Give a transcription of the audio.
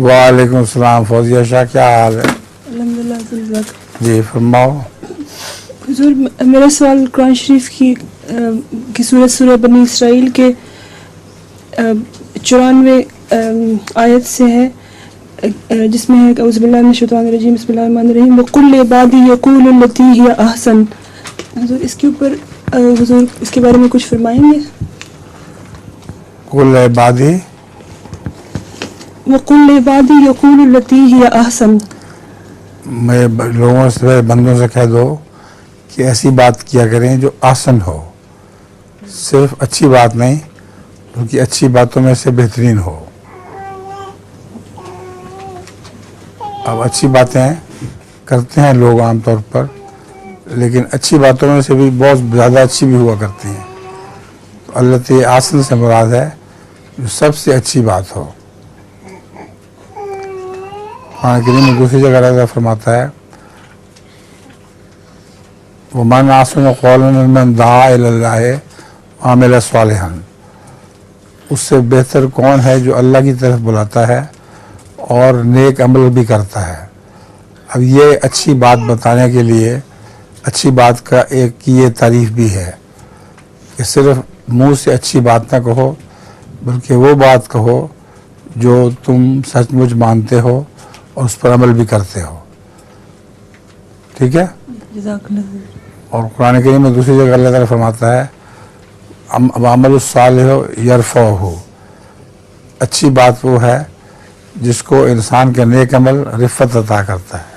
وعلیکم السلام فوزیہ شاہ، کیا حال ہے؟ الحمدللہ. جی فرماؤ. حضور میرا سوال قرآن شریف کی سورہ بنی اسرائیل کے 94 آیت سے ہے، جس میں ہے اعوذ باللہ من الشیطان الرجیم بسم اللہ الرحمن الرحیم وَقُلْ لِعِبَادِي يَقُولُوا الَّتِي هِيَ أَحْسَنُ. حضور اس کے اوپر حضور اس کے بارے میں کچھ فرمائیں گے؟ کل عبادی وَقُلْ لِعِبَادِي يَقُولُوا الَّتِي هِيَ أَحْسَنُ. میں لوگوں سے، بندوں سے کہہ دو کہ ایسی بات کیا کریں جو آسن ہو، صرف اچھی بات نہیں بلکہ اچھی باتوں میں سے بہترین ہو. اب اچھی باتیں کرتے ہیں لوگ عام طور پر، لیکن اچھی باتوں میں سے بھی بہت زیادہ اچھی بھی ہوا کرتی ہیں. تو اللہ تعالی آسن سے مراد ہے جو سب سے اچھی بات ہو. قرآن کریم میں دوسری جگہ اللہ فرماتا ہے وَمَنْ أَحْسَنُ قَوْلًا مِّمَّنْ دَعَا إِلَى اللَّهِ وَعَمِلَ صَالِحًا. اس سے بہتر کون ہے جو اللہ کی طرف بلاتا ہے اور نیک عمل بھی کرتا ہے. اب یہ اچھی بات بتانے کے لیے اچھی بات کا ایک یہ تعریف بھی ہے کہ صرف منہ سے اچھی بات نہ کہو بلکہ وہ بات کہو جو تم سچ مچ مانتے ہو اور اس پر عمل بھی کرتے ہو. ٹھیک ہے؟ جزاک اللہ. اور قرآن کریم میں دوسری جگہ اللہ تعالیٰ فرماتا ہے عمل الصالح یرفعہ. اچھی بات وہ ہے جس کو انسان کے نیک عمل رفعت عطا کرتا ہے.